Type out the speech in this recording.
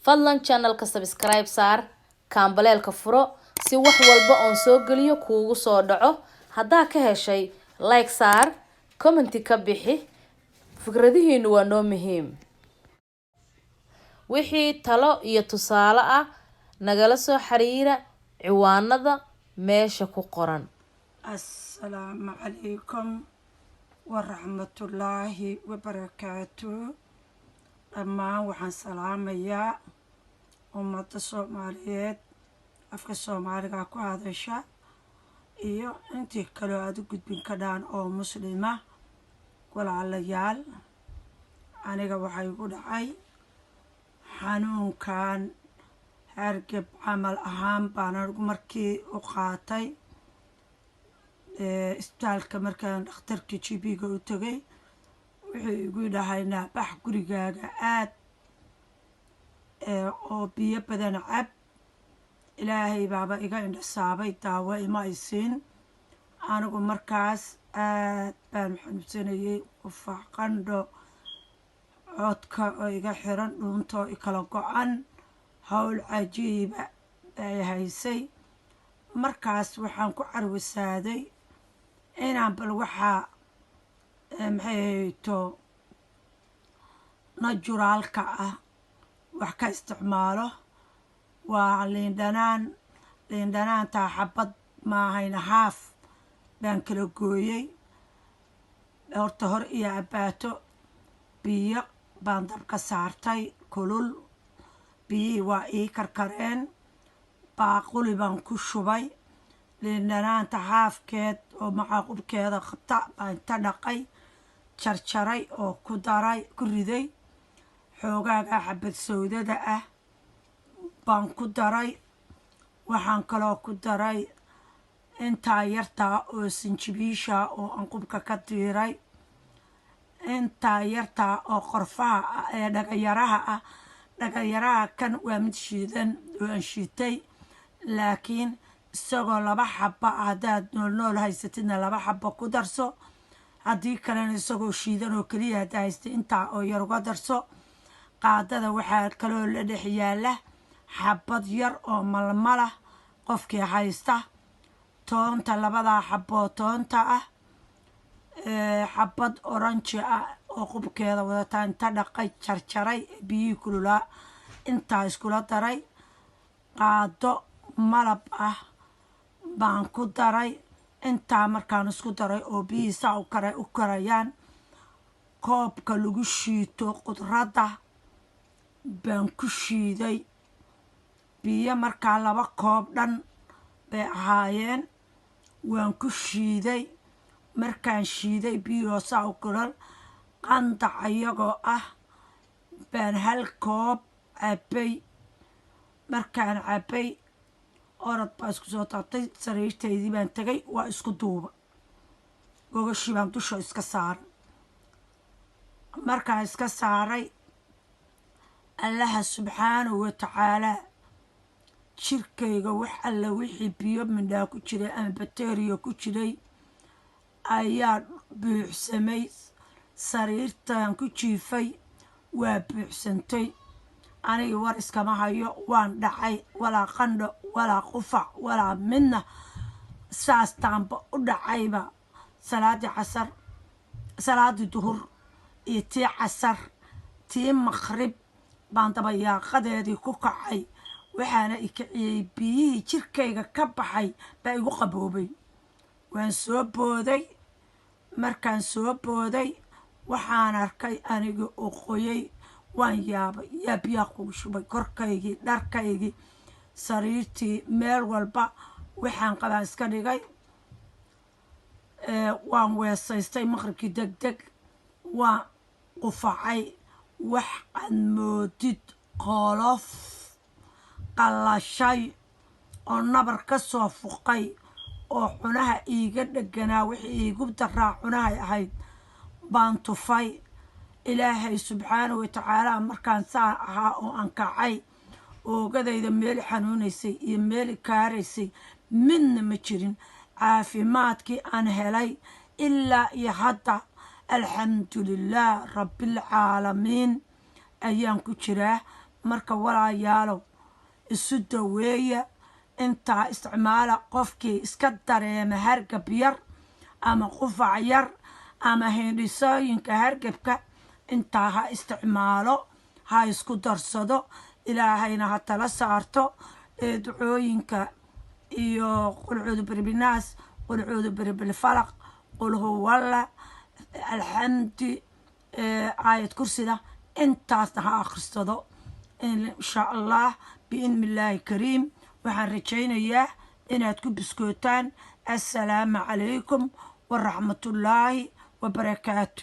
fadlan channelka subscribe saar kaambaleelka furo si wax walba oon soo geliyo kuugu soo dhaco. haddaa ka heshay like saar, commenti ka bixi, fikradihiinu waa noo muhiim. wixii talo iyo tusaale ah nagala soo xiriira ciwaanada meesha ku qoran. السلام عليكم ورحمة الله وبركاته. أما وحن سلام يا أمة الصوماليات أفك الصومالي كاكو هذا الشيء إيو انتي كلو هادو قد بين كدان أو مسلمة ولا عليال أنا وحي يقول عي حنون كان هرقب عمل أهم بانرق مركي وقاتي isbitaalka markaan dhakhtarka jibiga u tagay wuxuu igu dhahaynaa bax gurigaaga aad oo biyo badan cab. ilaahay baaba iga indhasaabay daawo ima aysiin. anigu markaas aad baan xanuunsanayay, qufac, qandho, codka oo iga xiran, dhuunta oo ikala go-an, hawl cajiiba ay haysay. markaas waxaan ku carwisaaday inaan bal waxaa maxay hayto naturaalka ah wax ka isticmaalo. waa liindhanaantaa xabad maahayna haaf baan kala gooyey. horta hor iyo abaato biyo baan dabka saartay kulul. biyihii waa ii karkareen, baaquli baan ku shubay. liindhanaanta haafkeed oo macaaqubkeeda qabta baan inta dhaqay, jarjaray oo ku riday. xoogaaga xabad sawdada ah baan ku daray. waxaan kaloo ku daray intaa yartaa oo sinjibiisha oo anqubka ka diiray. intaa yartaa oo qorfaha ah ee dhagayaraha ah. dhagayaraha kan waa mid shiidan oo aan shiitay, laakiin isagoo 2 xabba haddaad nool haysatidna 2 xabba ku darso. haddii kalena isagoo shiidan oo keliya haddaa haystay intaa oo yar uga darso. qaadada waxaa kaloo la dhex yaala xabad yar oo malmalah qofkii haysta. toonta 2 xaboo toonta ah, xabad oranji ah oo qubkeeda wadataa inta dhaqay jarjaray biyihii kululaa intaa iskula daray. qaado malab ah baan ku daray. intaa markaan isku daray oo biyihii saa u karayaan, koobka lagu shiito qudradda baan ku shiiday. biyo markaa 2 koob dhan bay ahaayeen. waan ku shiiday. markaan shiiday biyihoo saa u kulal qandac ayagoo ah baan 1 koob cabbay. markaan cabbay orod baa isku soo taabtay. sariirtaydii baan tegay, waa isku duuba. gogashii baan dusha iska saaray. markaan iska saaray, allaha subxaanahu watacaalaa jirkayga wax alla wixii biyo mindhaa ku jiray ama bakteriya ku jiray ayaa buuxsamay. sariirtaan ku jiifay waa buuxsantay. anigii war iskama hayo, waan dhacay. walaa qandho walaa qufac walaa midna. saastaanba u dhacayba salaadii duhur iyo tii casar tii maqrib baan dabayaaqadeedii ku kacay. waxaana i kiciyey biyihii jirkayga ka baxay baa igu qaboobay. waan soo booday. markaan soo booday waxaan arkay anigii oo qoyay. waan yaabay. yaa biyaa kugu shubay korkaygii, dharkaygii, sariirtii, meel walba waxaan qabaan iska dhigay. waan weesaystay maqribkii degdeg. waan qufacay. wax aad moodid qolof qallashay oo nabar ka soo fuqay oo cunaha iiga dheganaa. wixii iigu daraa cunahay ahayd baan tufay. ilaahay subxaanahu watacaalaa markaan saa ahaa oo aan kacay, oogadayda meeli xanuunaysay iyo meeli kaaraysay midna ma jirin. caafimaadkii aan helay ilaa iyo hadda alxamdulilaah rabbilcaalamiin ayaan ku jiraa. marka walaayaalow isu daweeya intaa isticmaala qofkii iska dareema hargab yar ama qufac yar ama hindhisooyinka hargabka intaa ha isticmaalo ha isku darsado ilaahayna ha tala saarto ducooyinka iyo qul cuudu birabinaas qul cuudu birabilfalaq qul huwalla alxamdi aayad kursida intaasna ha akhrisado insha allah biidni illaahi kariim waxaan rajaynayaa inaad ku biskootaan assalaamu calaykum waraxmatullaahi wabarakaatu